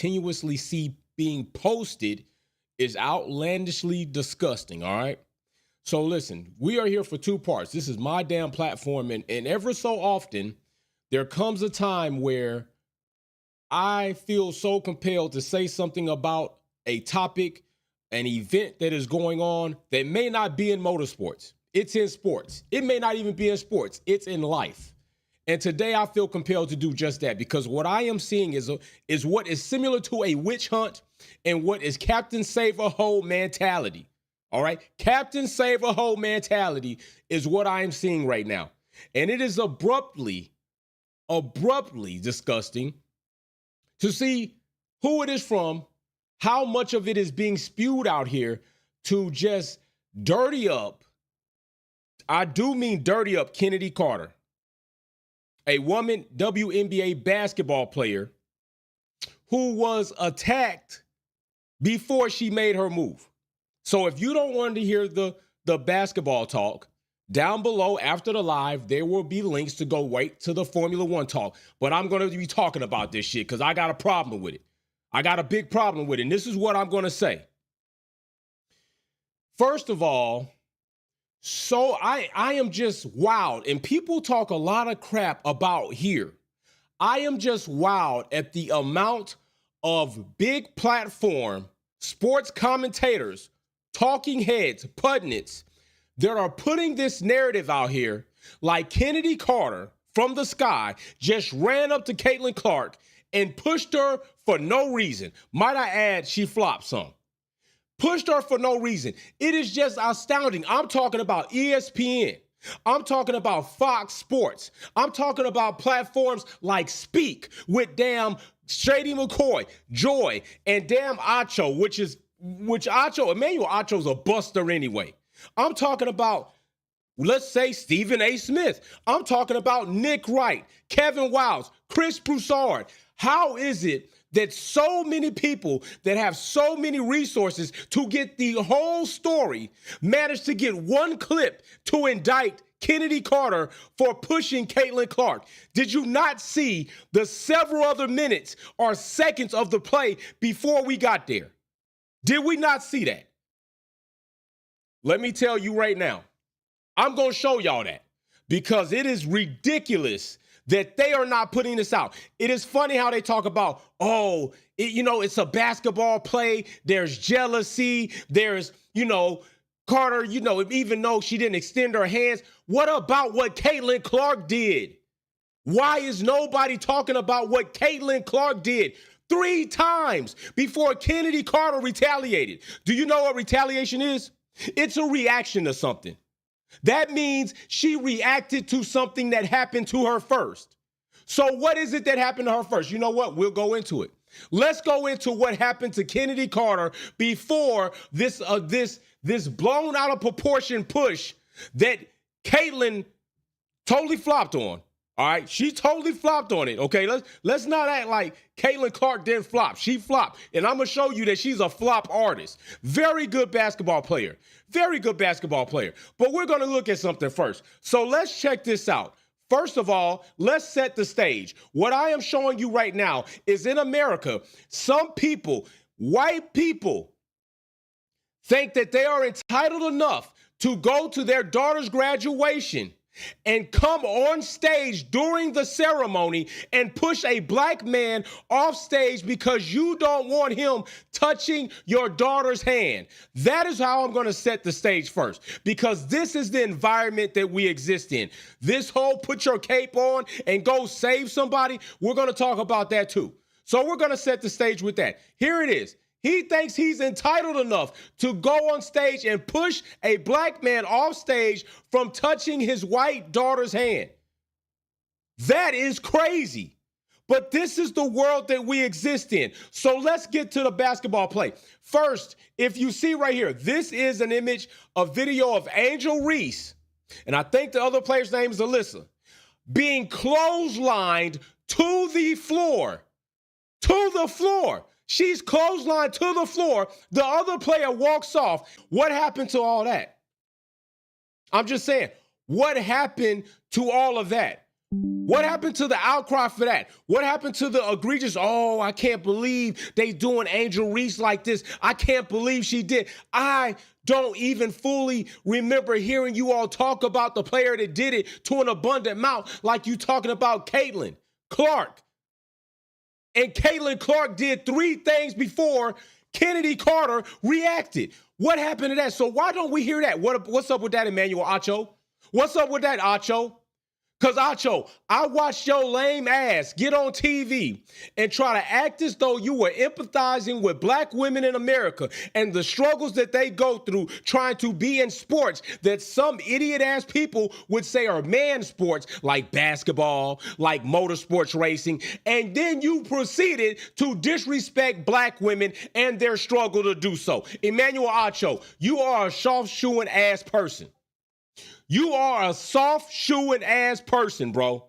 continuously see being posted is outlandishly disgusting, all right? So listen, we are here for two parts. This is my damn platform, and ever so often, there comes a time where I feel so compelled to say something about a topic, an event that is going on that may not be in motorsports. It's in sports. It may not even be in sports. It's in life. And today I feel compelled to do just that, because what I am seeing is what is similar to a witch hunt and what is Captain Save-A-Ho mentality. All right? Captain Save-A-Ho mentality is what I am seeing right now. And it is abruptly disgusting to see who it is from, how much of it is being spewed out here to just dirty up. I do mean dirty up Kennedy Carter, a woman WNBA basketball player who was attacked before she made her move. So if you don't want to hear the basketball talk, down below after the live, there will be links to go right to the Formula One talk. But I'm going to be talking about this shit because I got a problem with it. I got a big problem with it. And this is what I'm going to say. First of all, so I am just wowed. And people talk a lot of crap about here. I am just wowed at the amount of big platform sports commentators, talking heads, pundits that are putting this narrative out here like Kennedy Carter from the sky just ran up to Caitlin Clark and pushed her for no reason. Might I add, she flopped some. Pushed her for no reason. It is just astounding. I'm talking about ESPN. I'm talking about Fox Sports. I'm talking about platforms like Speak with damn Shady McCoy, Joy, and damn Acho, Emmanuel Acho's a buster anyway. I'm talking about, let's say, Stephen A. Smith. I'm talking about Nick Wright, Kevin Wiles, Chris Broussard. How is it that so many people that have so many resources to get the whole story managed to get one clip to indict Kennedy Carter for pushing Caitlin Clark? Did you not see the several other minutes or seconds of the play before we got there? Did we not see that? Let me tell you right now, I'm going to show y'all that because it is ridiculous that they are not putting this out. It is funny how they talk about, it's a basketball play. There's jealousy. There's, Carter, even though she didn't extend her hands. What about what Caitlin Clark did? Why is nobody talking about what Caitlin Clark did? 3 times before Kennedy Carter retaliated. Do you know what retaliation is? It's a reaction to something. That means she reacted to something that happened to her first. So what is it that happened to her first? You know what? We'll go into it. Let's go into what happened to Kennedy Carter before this blown out of proportion push that Caitlin totally flopped on. All right, she totally flopped on it. Okay, let's not act like Caitlin Clark didn't flop. She flopped, and I'm gonna show you that she's a flop artist. Very good basketball player. Very good basketball player. But we're gonna look at something first. So let's check this out. First of all, let's set the stage. What I am showing you right now is in America, some people, white people, think that they are entitled enough to go to their daughter's graduation and come on stage during the ceremony and push a black man off stage because you don't want him touching your daughter's hand. That is how I'm going to set the stage first, because this is the environment that we exist in. This whole put your cape on and go save somebody, we're going to talk about that too. So we're going to set the stage with that. Here it is. He thinks he's entitled enough to go on stage and push a black man off stage from touching his white daughter's hand. That is crazy. But this is the world that we exist in. So let's get to the basketball play. First, if you see right here, this is an image, a video of Angel Reese, and I think the other player's name is Alyssa, being clotheslined to the floor. To the floor. She's clotheslined to the floor. The other player walks off. What happened to all that? I'm just saying, what happened to all of that? What happened to the outcry for that? What happened to the egregious, oh, I can't believe they doing Angel Reese like this. I can't believe she did. I don't even fully remember hearing you all talk about the player that did it to an abundant amount like you talking about Caitlin Clark. And Caitlin Clark did 3 things before Kennedy Carter reacted. What happened to that? So why don't we hear that? What's up with that, Emmanuel Acho? What's up with that, Acho? Because, Acho, I watched your lame ass get on TV and try to act as though you were empathizing with black women in America and the struggles that they go through trying to be in sports that some idiot-ass people would say are man sports, like basketball, like motorsports racing, and then you proceeded to disrespect black women and their struggle to do so. Emmanuel Acho, you are a soft-shoeing ass person. You are a soft-shoeing ass person, bro.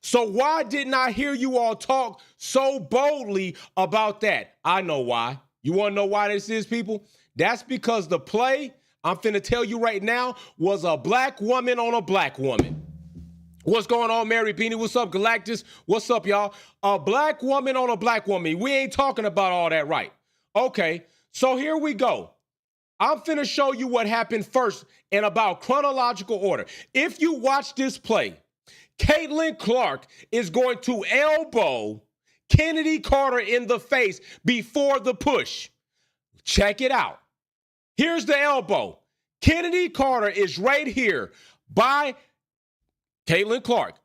So why didn't I hear you all talk so boldly about that? I know why. You want to know why this is, people? That's because the play, I'm finna tell you right now, was a black woman on a black woman. What's going on, Mary Beanie? What's up, Galactus? What's up, y'all? A black woman on a black woman. We ain't talking about all that, right? Okay, so here we go. I'm finna show you what happened first in about chronological order. If you watch this play, Caitlin Clark is going to elbow Kennedy Carter in the face before the push. Check it out. Here's the elbow. Kennedy Carter is right here by Caitlin Clark.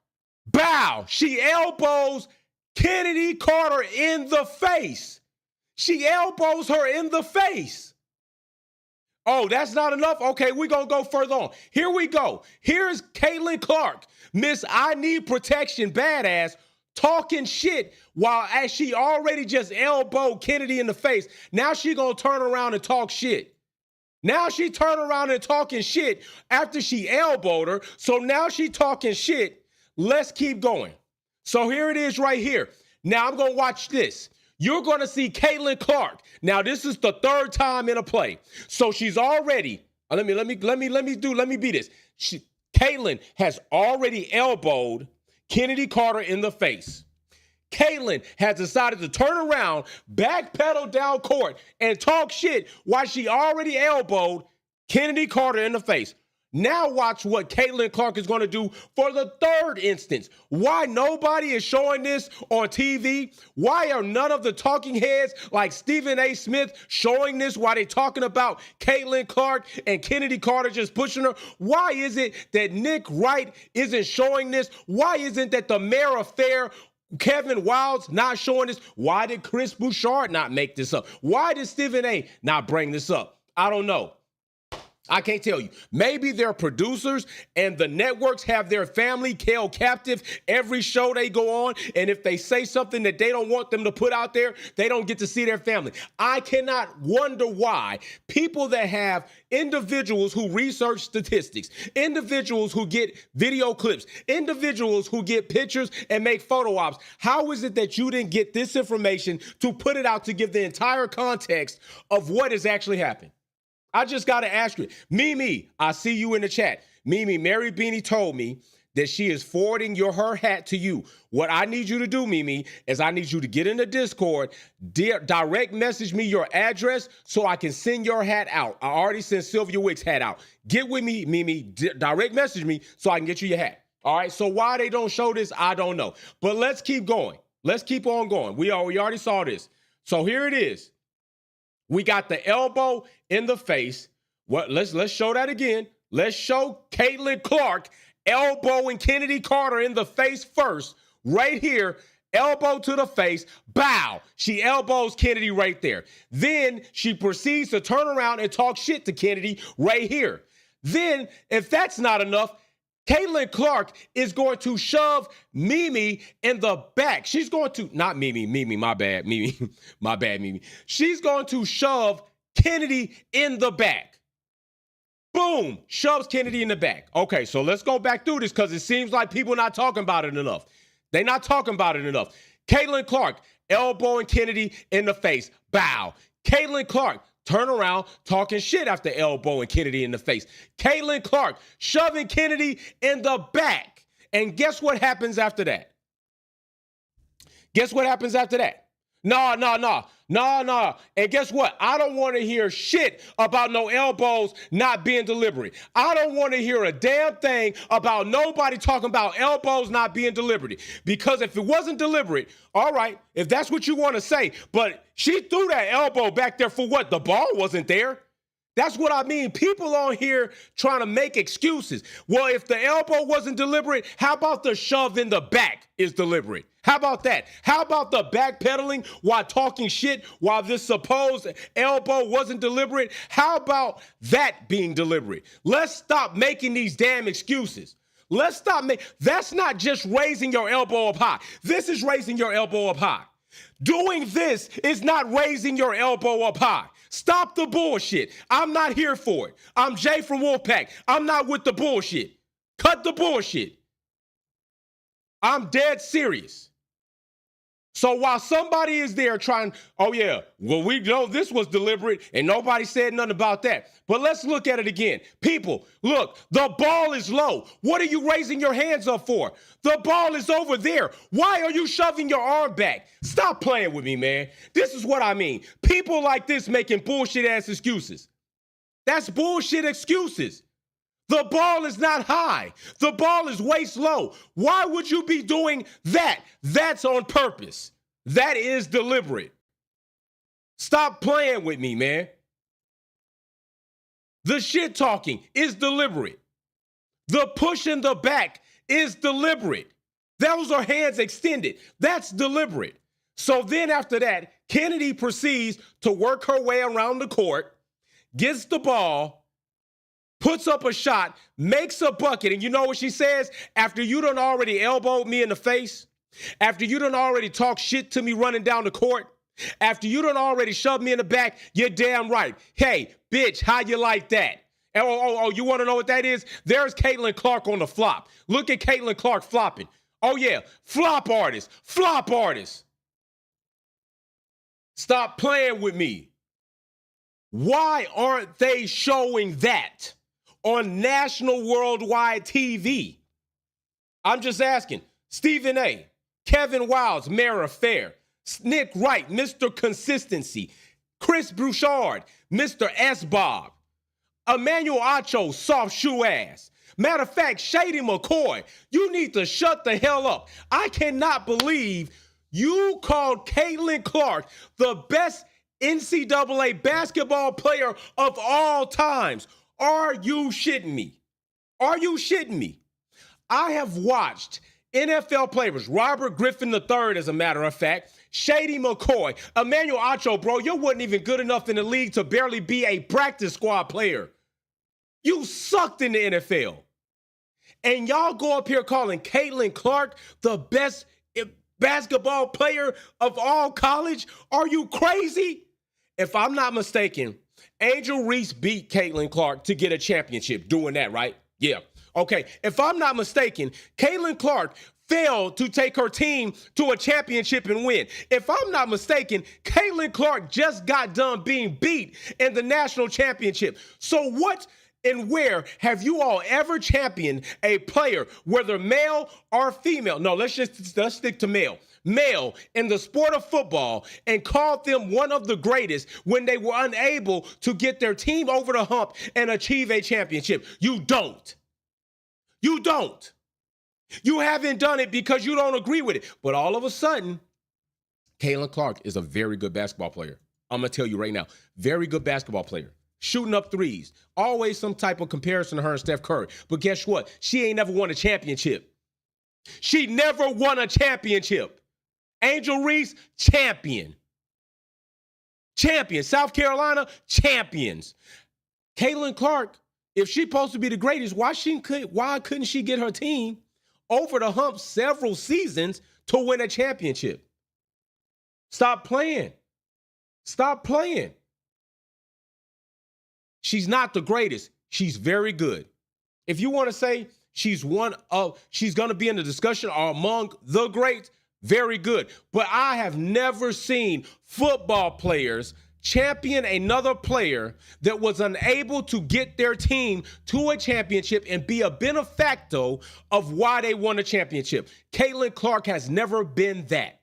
Bow. She elbows Kennedy Carter in the face. She elbows her in the face. Oh, that's not enough? Okay, we're going to go further on. Here we go. Here's Caitlin Clark, Miss I Need Protection badass, talking shit while as she already just elbowed Kennedy in the face. Now she going to turn around and talk shit. Now she turned around and talking shit after she elbowed her. So now she talking shit. Let's keep going. So here it is right here. Now I'm going to watch this. You're going to see Caitlin Clark. Now, this is the 3rd time in a play. So she's already, let me be this. Caitlin has already elbowed Kennedy Carter in the face. Caitlin has decided to turn around, backpedal down court, and talk shit while she already elbowed Kennedy Carter in the face. Now watch what Caitlin Clark is going to do for the 3rd instance. Why nobody is showing this on TV? Why are none of the talking heads like Stephen A. Smith showing this while they're talking about Caitlin Clark and Kennedy Carter just pushing her? Why is it that Nick Wright isn't showing this? Why isn't that the mayor of Fair, Kevin Wildes, not showing this? Why did Chris Bouchard not make this up? Why did Stephen A. not bring this up? I don't know. I can't tell you. Maybe their producers and the networks have their family held captive every show they go on. And if they say something that they don't want them to put out there, they don't get to see their family. I cannot wonder why people that have individuals who research statistics, individuals who get video clips, individuals who get pictures and make photo ops, how is it that you didn't get this information to put it out to give the entire context of what has actually happened? I just got to ask you. Mimi, I see you in the chat. Mimi, Mary Beanie told me that she is forwarding her hat to you. What I need you to do, Mimi, is I need you to get in the Discord, direct message me your address so I can send your hat out. I already sent Sylvia Wick's hat out. Get with me, Mimi, direct message me so I can get you your hat. All right, so why they don't show this, I don't know. But let's keep going. Let's keep on going. We already saw this. So here it is. We got the elbow in the face. Let's show that again. Let's show Caitlin Clark elbowing Kennedy Carter in the face first. Right here, elbow to the face, bow. She elbows Kennedy right there. Then she proceeds to turn around and talk shit to Kennedy right here. Then, if that's not enough, Caitlin Clark is going to shove Mimi in the back. She's going to, not Mimi, my bad, Mimi. She's going to shove Kennedy in the back. Boom, shoves Kennedy in the back. Okay, so let's go back through this because it seems like people are not talking about it enough. They're not talking about it enough. Caitlin Clark elbowing Kennedy in the face. Bow. Caitlin Clark turn around talking shit after elbowing Kennedy in the face. Caitlin Clark shoving Kennedy in the back And guess what happens after that? Guess what happens after that? No. And guess what? I don't want to hear shit about no elbows not being deliberate. I don't want to hear a damn thing about nobody talking about elbows not being deliberate. Because if it wasn't deliberate, all right, if that's what you want to say, but she threw that elbow back there for what? The ball wasn't there. That's what I mean. People on here trying to make excuses. Well, if the elbow wasn't deliberate, how about the shove in the back is deliberate? How about that? How about the backpedaling while talking shit while this supposed elbow wasn't deliberate? How about that being deliberate? Let's stop making these damn excuses. Let's stop that's not just raising your elbow up high. This is raising your elbow up high. Doing this is not raising your elbow up high. Stop the bullshit. I'm not here for it. I'm Jay from Wolfpack. I'm not with the bullshit. Cut the bullshit. I'm dead serious. So while somebody is there trying, oh yeah, well, we know this was deliberate and nobody said nothing about that. But let's look at it again. People, look, the ball is low. What are you raising your hands up for? The ball is over there. Why are you shoving your arm back? Stop playing with me, man. This is what I mean. People like this making bullshit ass excuses. That's bullshit excuses. The ball is not high. The ball is waist low. Why would you be doing that? That's on purpose. That is deliberate. Stop playing with me, man. The shit talking is deliberate. The push in the back is deliberate. Those are hands extended. That's deliberate. So then after that, Kennedy proceeds to work her way around the court, gets the ball, puts up a shot, makes a bucket, and you know what she says? After you done already elbowed me in the face, after you done already talked shit to me running down the court, after you done already shoved me in the back, you're damn right. Hey, bitch, how you like that? Oh, you want to know what that is? There's Caitlin Clark on the flop. Look at Caitlin Clark flopping. Oh, yeah, flop artist, flop artist. Stop playing with me. Why aren't they showing that on national worldwide TV? I'm just asking. Stephen A., Kevin Wildes, Mayor of Fair, Nick Wright, Mr. Consistency, Chris Bouchard, Mr. S-Bob, Emmanuel Acho, soft shoe ass. Matter of fact, Shady McCoy, you need to shut the hell up. I cannot believe you called Caitlin Clark the best NCAA basketball player of all times. Are you shitting me? Are you shitting me? I have watched NFL players, Robert Griffin III, as a matter of fact, Shady McCoy, Emmanuel Acho, bro, you wasn't even good enough in the league to barely be a practice squad player. You sucked in the NFL. And y'all go up here calling Caitlin Clark the best basketball player of all college? Are you crazy? If I'm not mistaken, Angel Reese beat Caitlin Clark to get a championship doing that, right? Yeah. Okay. If I'm not mistaken, Caitlin Clark failed to take her team to a championship and win. If I'm not mistaken, Caitlin Clark just got done being beat in the national championship. So what and where have you all ever championed a player, whether male or female? No, let's stick to male. Male in the sport of football, and called them one of the greatest when they were unable to get their team over the hump and achieve a championship. You don't. You don't. You haven't done it because you don't agree with it. But all of a sudden, Caitlin Clark is a very good basketball player. I'm going to tell you right now, very good basketball player. Shooting up threes. Always some type of comparison to her and Steph Curry. But guess what? She ain't never won a championship. She never won a championship. Angel Reese, champion. Champion. South Carolina, champions. Caitlin Clark, if she's supposed to be the greatest, why couldn't she get her team over the hump several seasons to win a championship? Stop playing. Stop playing. She's not the greatest. She's very good. If you want to say she's going to be in the discussion or among the greats, very good. But I have never seen football players champion another player that was unable to get their team to a championship and be a benefactor of why they won a championship. Caitlin Clark has never been that.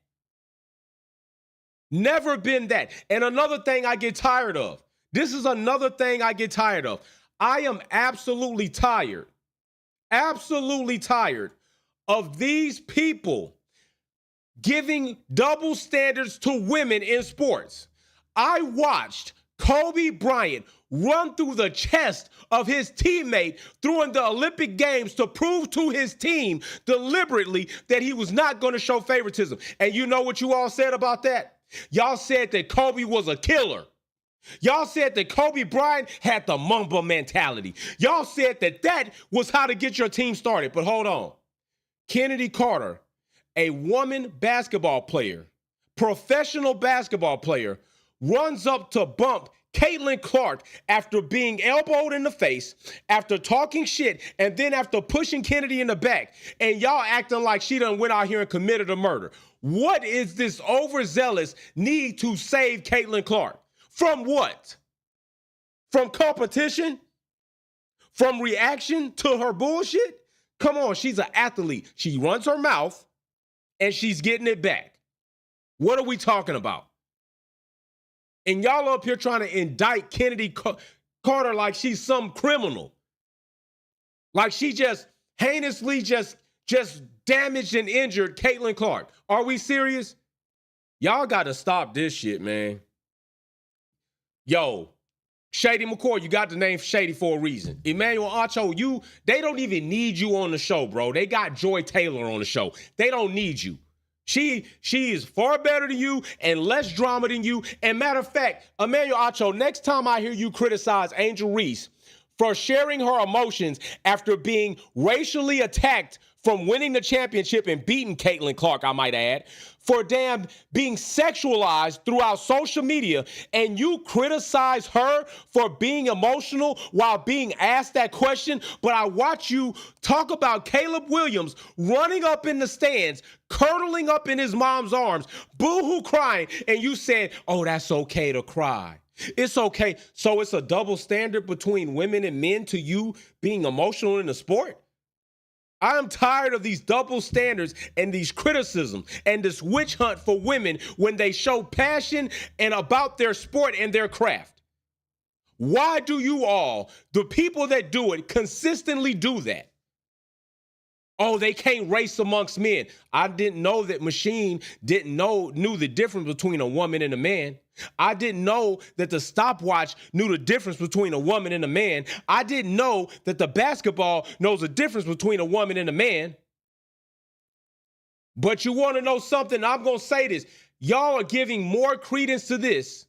Never been that. And another thing I get tired of. This is another thing I get tired of. I am absolutely tired of these people giving double standards to women in sports. I watched Kobe Bryant run through the chest of his teammate during the Olympic Games to prove to his team deliberately that he was not going to show favoritism. And you know what you all said about that? Y'all said that Kobe was a killer. Y'all said that Kobe Bryant had the Wnba mentality. Y'all said that that was how to get your team started. But hold on. Kennedy Carter, a woman basketball player, professional basketball player, runs up to bump Caitlin Clark after being elbowed in the face, after talking shit, and then after pushing Kennedy in the back, and y'all acting like she done went out here and committed a murder. What is this overzealous need to save Caitlin Clark? From what? From competition? From reaction to her bullshit? Come on, she's an athlete. She runs her mouth, and she's getting it back. What are we talking about? And y'all up here trying to indict Kennedy Carter like she's some criminal. Like she just heinously just damaged and injured Caitlin Clark. Are we serious? Y'all got to stop this shit, man. Yo, Shady McCoy, you got the name Shady for a reason. Emmanuel Acho, they don't even need you on the show, bro. They got Joy Taylor on the show. They don't need you. She is far better than you and less drama than you. And matter of fact, Emmanuel Acho, next time I hear you criticize Angel Reese for sharing her emotions after being racially attacked from winning the championship and beating Caitlin Clark, I might add, for damn being sexualized throughout social media, and you criticize her for being emotional while being asked that question, but I watch you talk about Caleb Williams running up in the stands, curdling up in his mom's arms, boo-hoo crying, and you said, oh, that's okay to cry. It's okay. So it's a double standard between women and men to you being emotional in the sport? I'm tired of these double standards and these criticisms and this witch hunt for women when they show passion and about their sport and their craft. Why do you all, the people that do it, consistently do that? Oh, they can't race amongst men. I didn't know that Machine knew the difference between a woman and a man. I didn't know that the stopwatch knew the difference between a woman and a man. I didn't know that the basketball knows the difference between a woman and a man. But you want to know something? I'm going to say this. Y'all are giving more credence to this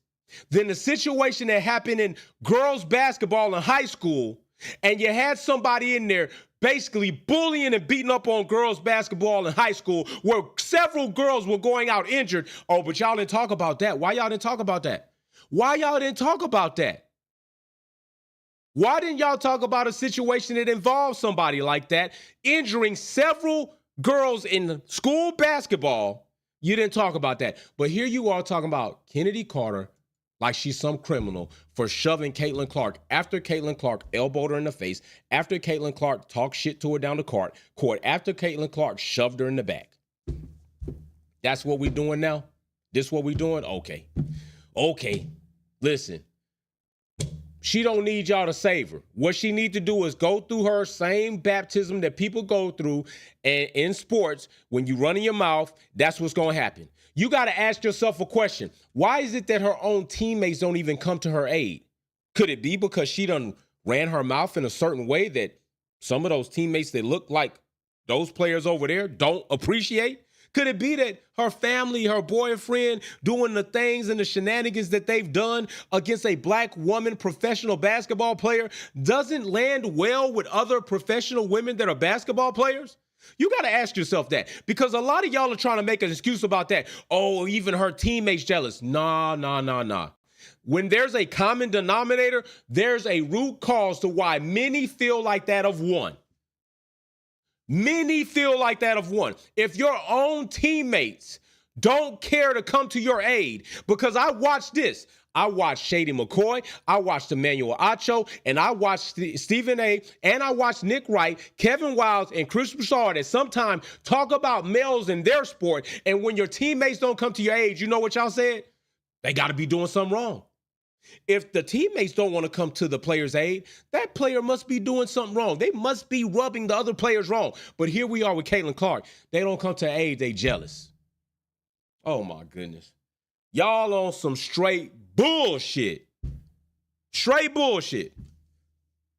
than the situation that happened in girls basketball in high school, and you had somebody in there basically bullying and beating up on girls basketball in high school where several girls were going out injured. Oh, but y'all didn't talk about that. Why y'all didn't talk about that? Why y'all didn't talk about that? Why didn't y'all talk about a situation that involved somebody like that injuring several girls in school basketball? You didn't talk about that. But here you are talking about Kennedy Carter like she's some criminal for shoving Caitlin Clark after Caitlin Clark elbowed her in the face, after Caitlin Clark talked shit to her down the court, after Caitlin Clark shoved her in the back. That's what we doing now? This what we doing? Okay. Listen. She don't need y'all to save her. What she need to do is go through her same baptism that people go through, and in sports, when you run in your mouth, that's what's going to happen. You got to ask yourself a question. Why is it that her own teammates don't even come to her aid? Could it be because she done ran her mouth in a certain way that some of those teammates that look like those players over there don't appreciate? Could it be that her family, her boyfriend, doing the things and the shenanigans that they've done against a black woman professional basketball player doesn't land well with other professional women that are basketball players? You got to ask yourself that, because a lot of y'all are trying to make an excuse about that. Oh, even her teammates jealous. Nah. When there's a common denominator, there's a root cause to why many feel like that of one. Many feel like that of one. If your own teammates don't care to come to your aid, because I watched this. I watched Shady McCoy, I watched Emmanuel Acho, and I watched Stephen A., and I watched Nick Wright, Kevin Wiles, and Chris Broussard at some time talk about males in their sport, and when your teammates don't come to your age, you know what y'all said? They got to be doing something wrong. If the teammates don't want to come to the player's aid, that player must be doing something wrong. They must be rubbing the other players wrong. But here we are with Caitlin Clark. They don't come to aid, they jealous. Oh, my goodness. Y'all on some straight bullshit. Straight bullshit.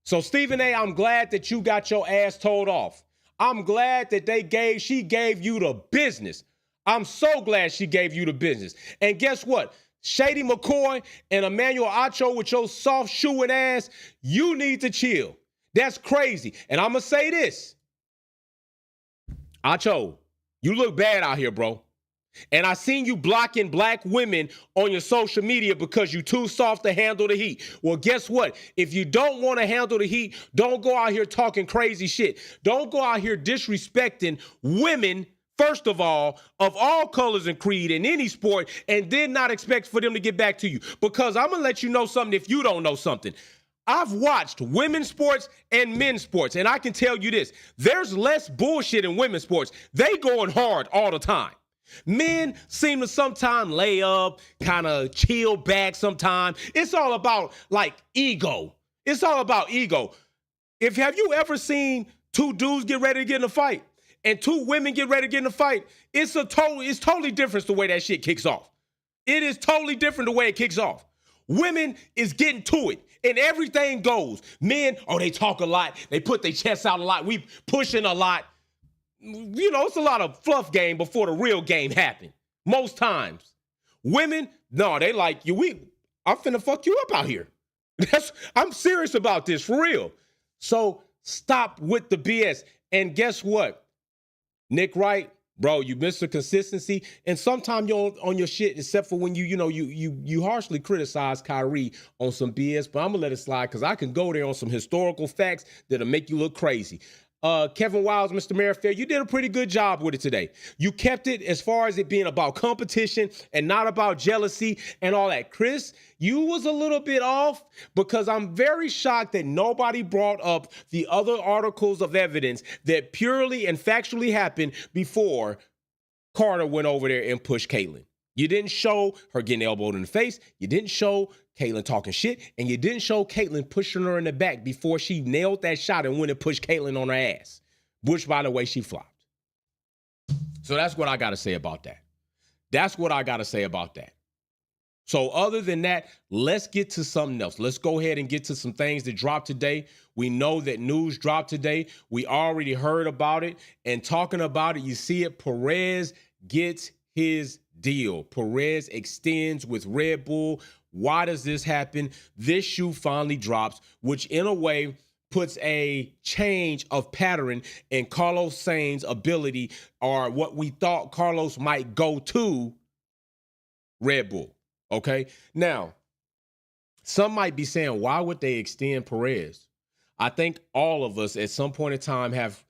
So, Stephen A., I'm glad that you got your ass told off. I'm glad that she gave you the business. I'm so glad she gave you the business. And guess what? Shady McCoy and Emmanuel Acho with your soft shoeing ass, you need to chill. That's crazy. And I'm going to say this. Acho, you look bad out here, bro. And I seen you blocking black women on your social media because you too soft to handle the heat. Well, guess what? If you don't want to handle the heat, don't go out here talking crazy shit. Don't go out here disrespecting women, first of all colors and creed in any sport, and then not expect for them to get back to you. Because I'm going to let you know something if you don't know something. I've watched women's sports and men's sports, and I can tell you this. There's less bullshit in women's sports. They going hard all the time. Men seem to sometimes lay up, kind of chill back sometimes. It's all about, like, ego. It's all about ego. Have you ever seen two dudes get ready to get in a fight and two women get ready to get in a fight? It's totally different the way that shit kicks off. It is totally different the way it kicks off. Women is getting to it, and everything goes. Men, they talk a lot. They put their chests out a lot. We pushing a lot. You know, it's a lot of fluff game before the real game happen. Most times. Women, no, they like, I'm finna fuck you up out here. I'm serious about this, for real. So stop with the BS. And guess what? Nick Wright, bro, you missed the consistency. And sometimes you're on your shit, except for when you harshly criticize Kyrie on some BS. But I'm gonna let it slide because I can go there on some historical facts that'll make you look crazy. Kevin Wiles, Mr. Merrifield, you did a pretty good job with it today. You kept it as far as it being about competition and not about jealousy and all that. Chris, you was a little bit off because I'm very shocked that nobody brought up the other articles of evidence that purely and factually happened before Carter went over there and pushed Caitlin. You didn't show her getting elbowed in the face. You didn't show Caitlin talking shit. And you didn't show Caitlin pushing her in the back before she nailed that shot and went and pushed Caitlin on her ass. Which, by the way, she flopped. So that's what I got to say about that. That's what I got to say about that. So other than that, let's get to something else. Let's go ahead and get to some things that dropped today. We know that news dropped today. We already heard about it. And talking about it, you see it, Perez gets his deal. Perez extends with Red Bull. Why does this happen? This shoe finally drops, which in a way puts a change of pattern in Carlos Sainz's ability, or what we thought Carlos might go to Red Bull. Okay? Now, some might be saying, why would they extend Perez? I think all of us at some point in time have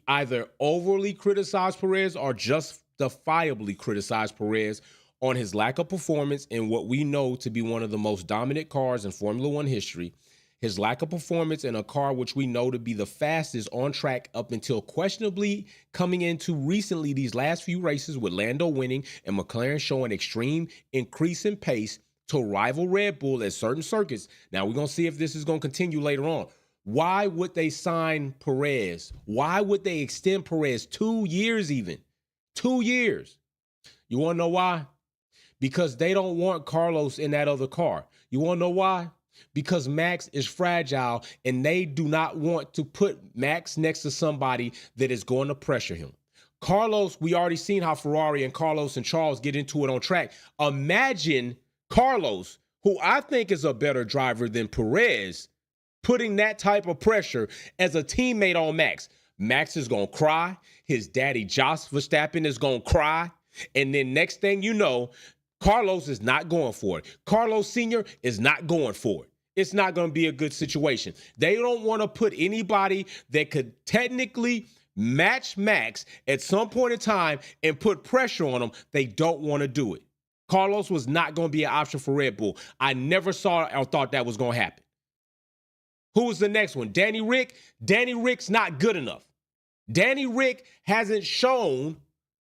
either overly criticized Perez or justifiably criticized Perez on his lack of performance in what we know to be one of the most dominant cars in Formula One history, his lack of performance in a car which we know to be the fastest on track up until questionably coming into recently these last few races with Lando winning and McLaren showing extreme increase in pace to rival Red Bull at certain circuits. Now, we're going to see if this is going to continue later on. Why would they sign Perez? Why would they extend Perez 2 years even? 2 years. You want to know why? Because they don't want Carlos in that other car. You want to know why? Because Max is fragile, and they do not want to put Max next to somebody that is going to pressure him. Carlos, we already seen how Ferrari and Carlos and Charles get into it on track. Imagine Carlos, who I think is a better driver than Perez, putting that type of pressure as a teammate on Max. Max is going to cry. His daddy, Jos Verstappen, is going to cry. And then next thing you know, Carlos is not going for it. Carlos Sr. is not going for it. It's not going to be a good situation. They don't want to put anybody that could technically match Max at some point in time and put pressure on him. They don't want to do it. Carlos was not going to be an option for Red Bull. I never saw or thought that was going to happen. Who was the next one? Danny Rick. Danny Rick's not good enough. Danny Rick hasn't shown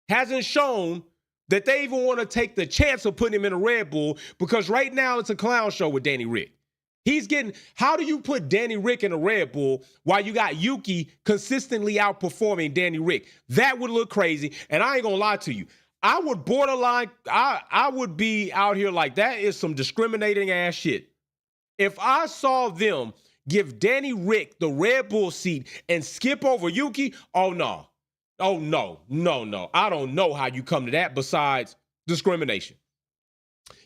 that they even want to take the chance of putting him in a Red Bull, because right now it's a clown show with Danny Rick. How do you put Danny Rick in a Red Bull while you got Yuki consistently outperforming Danny Rick? That would look crazy, and I ain't gonna lie to you. I would borderline, I would be out here like, that is some discriminating ass shit. If I saw them give Danny Rick the Red Bull seat and skip over Yuki, oh no. Oh no. I don't know how you come to that besides discrimination.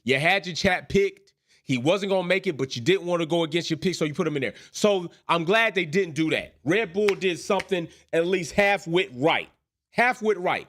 You had your chat picked. He wasn't going to make it, but you didn't want to go against your pick, so you put him in there. So I'm glad they didn't do that. Red Bull did something at least half-wit right. Half-wit right.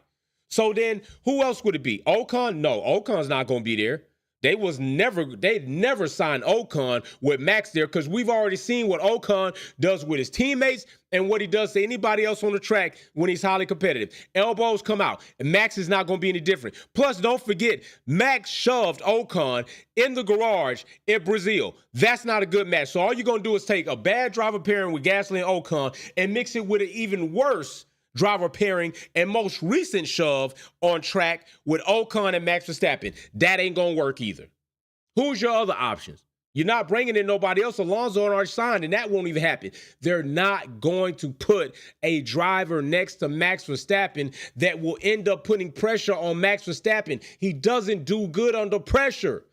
So then who else would it be? Ocon? No, Ocon's not going to be there. They'd never sign Ocon with Max there, because we've already seen what Ocon does with his teammates and what he does to anybody else on the track when he's highly competitive. Elbows come out, and Max is not going to be any different. Plus, don't forget, Max shoved Ocon in the garage in Brazil. That's not a good match. So all you're going to do is take a bad driver pairing with Gasly and Ocon and mix it with an even worse driver pairing and most recent shove on track with Ocon and Max Verstappen. That ain't going to work either. Who's your other options? You're not bringing in nobody else. Alonso already signed, and that won't even happen. They're not going to put a driver next to Max Verstappen that will end up putting pressure on Max Verstappen. He doesn't do good under pressure.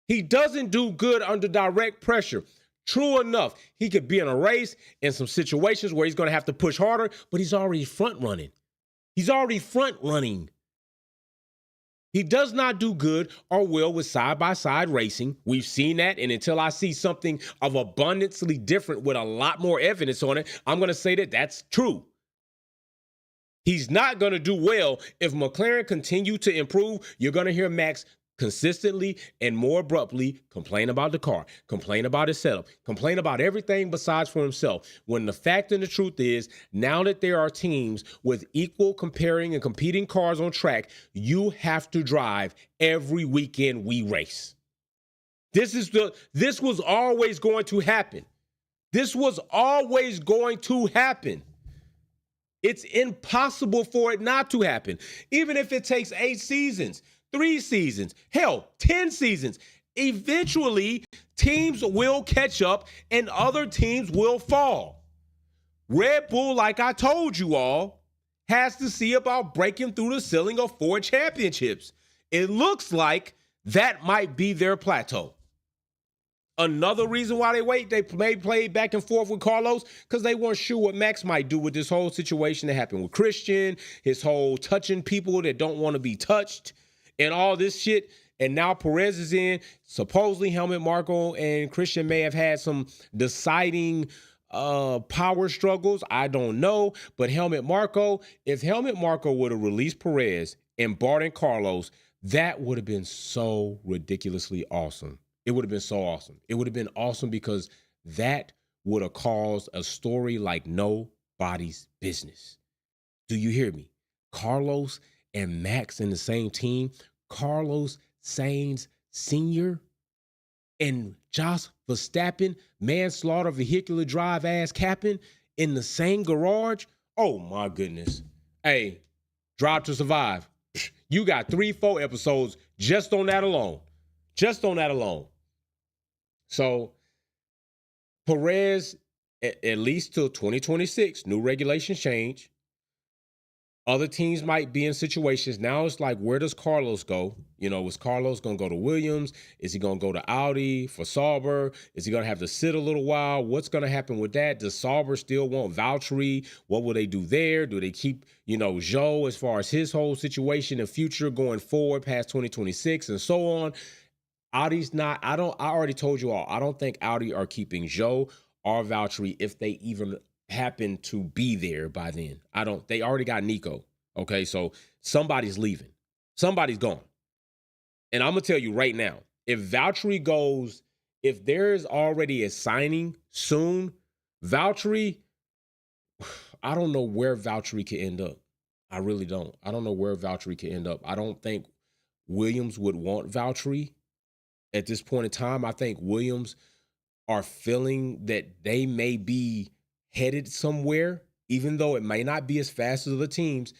He doesn't do good under direct pressure. True enough, he could be in a race in some situations where he's going to have to push harder, but he's already front running. He does not do good or well with side-by-side racing. We've seen that, and until I see something of abundantly different with a lot more evidence on it, I'm going to say that that's true. He's not going to do well if McLaren continue to improve. You're going to hear Max consistently and more abruptly complain about the car, complain about his setup, complain about everything besides for himself. When the fact and the truth is, now that there are teams with equal comparing and competing cars on track, you have to drive every weekend we race. This was always going to happen. This was always going to happen. It's impossible for it not to happen. Even if it takes 8 seasons, 3 seasons, hell, 10 seasons. Eventually, teams will catch up and other teams will fall. Red Bull, like I told you all, has to see about breaking through the ceiling of 4 championships. It looks like that might be their plateau. Another reason why they may play back and forth with Carlos, because they weren't sure what Max might do with this whole situation that happened with Christian, his whole touching people that don't want to be touched, and all this shit. And now Perez is in. Supposedly Helmut Marko and Christian may have had some deciding power struggles. I don't know. But if Helmut Marko would have released Perez and brought in Carlos, that would have been so ridiculously awesome. It would have been so awesome. It would have been awesome because that would have caused a story like nobody's business. Do you hear me? Carlos and Max in the same team. Carlos Sainz Sr. and Jos Verstappen, manslaughter, vehicular drive ass capping in the same garage. Oh my goodness. Hey, Drive to Survive. You got 3-4 episodes just on that alone. So Perez, at least till 2026, new regulations change. Other teams might be in situations. Now it's like, where does Carlos go? Is Carlos going to go to Williams? Is he going to go to Audi for Sauber? Is he going to have to sit a little while? What's going to happen with that? Does Sauber still want Valtteri? What will they do there? Do they keep, Zhou as far as his whole situation and future going forward past 2026 and so on? Audi's not, I already told you all, I don't think Audi are keeping Zhou or Valtteri if they even happen to be there by then. They already got Nico. Okay, so somebody's leaving. Somebody's gone. And I'm going to tell you right now, if Valtteri goes, if there is already a signing soon, Valtteri, I don't know where Valtteri could end up. I really don't. I don't know where Valtteri could end up. I don't think Williams would want Valtteri at this point in time. I think Williams are feeling that they may be headed somewhere, even though it may not be as fast as the teams.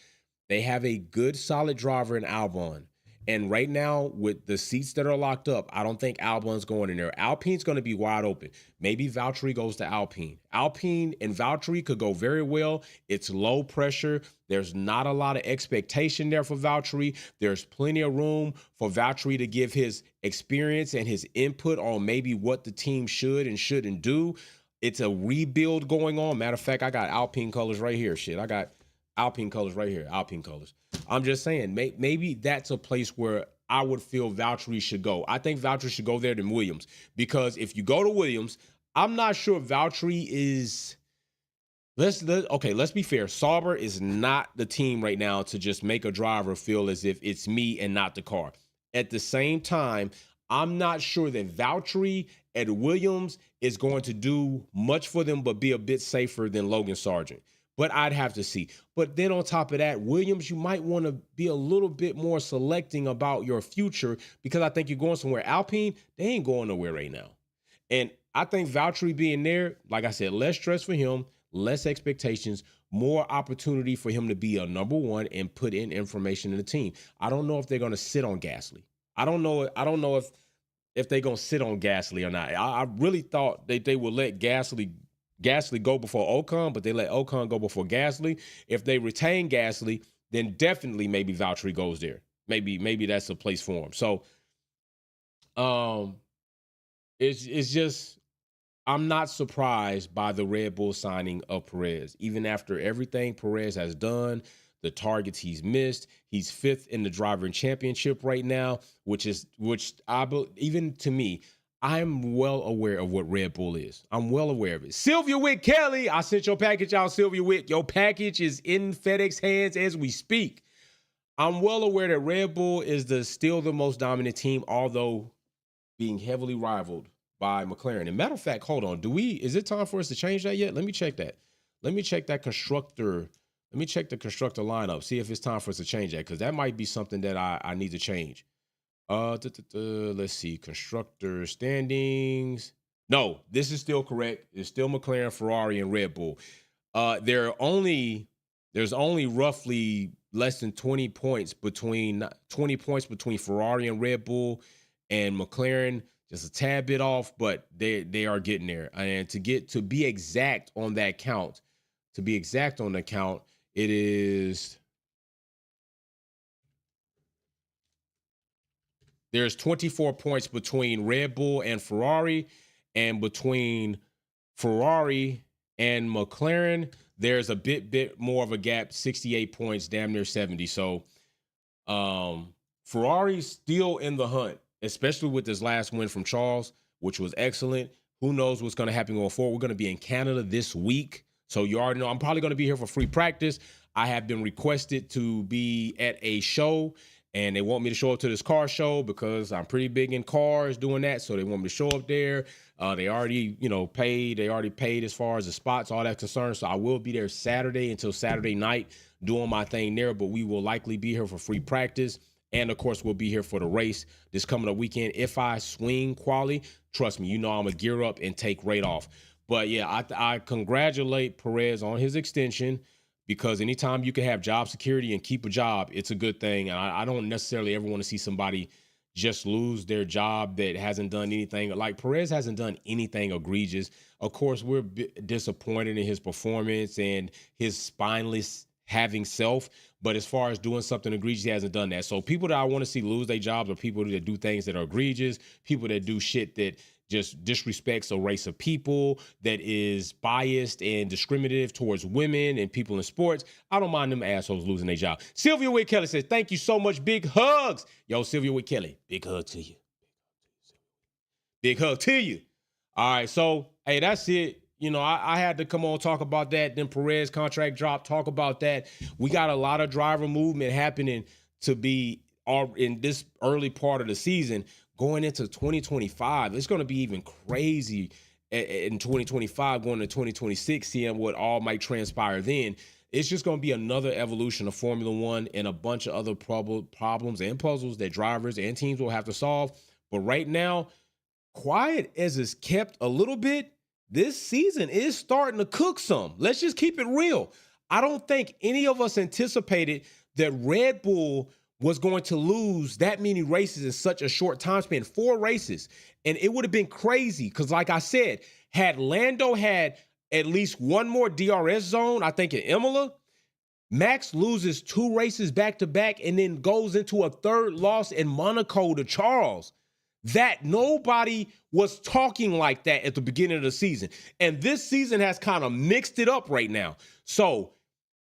They have a good, solid driver in Albon. And right now, with the seats that are locked up, I don't think Albon's going in there. Alpine's going to be wide open. Maybe Valtteri goes to Alpine. Alpine and Valtteri could go very well. It's low pressure. There's not a lot of expectation there for Valtteri. There's plenty of room for Valtteri to give his experience and his input on maybe what the team should and shouldn't do. It's a rebuild going on. Matter of fact, I got Alpine colors right here. Shit, I got Alpine colors right here. Alpine colors. I'm just saying, maybe that's a place where I would feel Valtteri should go. I think Valtteri should go there than Williams, because if you go to Williams, I'm not sure Valtteri is. Let's be fair. Sauber is not the team right now to just make a driver feel as if it's me and not the car. At the same time, I'm not sure that Valtteri at Williams is going to do much for them, but be a bit safer than Logan Sargent. But I'd have to see. But then on top of that, Williams, you might want to be a little bit more selecting about your future, because I think you're going somewhere. Alpine, they ain't going nowhere right now. And I think Valtteri being there, like I said, less stress for him, less expectations, more opportunity for him to be a number one and put in information in the team. I don't know if they're going to sit on Gasly. I don't know if they're going to sit on Gasly or not. I really thought that they would let Gasly go before Ocon, but they let Ocon go before Gasly. If they retain Gasly, then definitely maybe Valtteri goes there. Maybe that's a place for him. So it's just, I'm not surprised by the Red Bull signing of Perez. Even after everything Perez has done, the targets he's missed, he's 5th in the driver championship right now, which even to me, I'm well aware of what Red Bull is. I'm well aware of it. Sylvia Wick Kelly, I sent your package out, Sylvia Wick. Your package is in FedEx hands as we speak. I'm well aware that Red Bull is still the most dominant team, although being heavily rivaled by McLaren. And matter of fact, hold on. Is it time for us to change that yet? Let me check that. Let me check that constructor. Let me check the constructor lineup, see if it's time for us to change that, because that might be something that I need to change. Let's see. Constructor standings. No, this is still correct. It's still McLaren, Ferrari, and Red Bull. There's only roughly less than 20 points between Ferrari and Red Bull, and McLaren just a tad bit off, but they are getting there. And to be exact on that count, it is. There's 24 points between Red Bull and Ferrari, and between Ferrari and McLaren, there's a bit more of a gap, 68 points, damn near 70. So Ferrari's still in the hunt, especially with this last win from Charles, which was excellent. Who knows what's going to happen going forward? We're going to be in Canada this week, so you already know I'm probably going to be here for free practice. I have been requested to be at a show, and they want me to show up to this car show because I'm pretty big in cars doing that. So they want me to show up there. They already, paid. They already paid as far as the spots, all that concerned. So I will be there Saturday until Saturday night doing my thing there, but we will likely be here for free practice. And of course, we'll be here for the race this coming up weekend. If I swing quali, trust me, I'm going to gear up and take right off. But yeah, I congratulate Perez on his extension, because anytime you can have job security and keep a job, it's a good thing. And I don't necessarily ever want to see somebody just lose their job that hasn't done anything. Like Perez hasn't done anything egregious. Of course, we're disappointed in his performance and his spineless having self. But as far as doing something egregious, he hasn't done that. So people that I want to see lose their jobs are people that do things that are egregious, people that do shit that just disrespects a race of people, that is biased and discriminative towards women and people in sports. I don't mind them assholes losing their job. Sylvia Wick Kelly says, thank you so much. Big hugs. Yo, Sylvia Wick Kelly, big hug to you. Big hug to you. All right, so, hey, that's it. I had to come on talk about that. Then Perez contract drop, talk about that. We got a lot of driver movement happening to be in this early part of the season. Going into 2025, it's going to be even crazy in 2025, going to 2026, seeing what all might transpire then. It's just going to be another evolution of Formula One and a bunch of other problems and puzzles that drivers and teams will have to solve. But right now, quiet as it's kept a little bit, this season is starting to cook some. Let's just keep it real. I don't think any of us anticipated that Red Bull was going to lose that many races in such a short time span, 4 races. And it would have been crazy because, like I said, had Lando had at least one more DRS zone, I think in Imola, Max loses 2 races back-to-back and then goes into a 3rd loss in Monaco to Charles. That nobody was talking like that at the beginning of the season. And this season has kind of mixed it up right now. So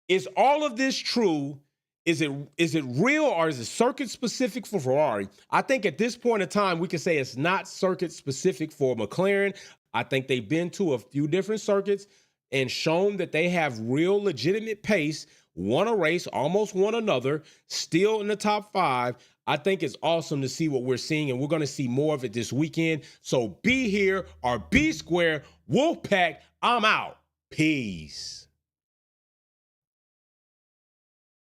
is all of this true? Is it real, or is it circuit specific for Ferrari? I think at this point in time, we can say it's not circuit specific for McLaren. I think they've been to a few different circuits and shown that they have real legitimate pace, won a race, almost won another, still in the top 5. I think it's awesome to see what we're seeing, and we're going to see more of it this weekend. So be here or be square. Wolfpack, I'm out. Peace.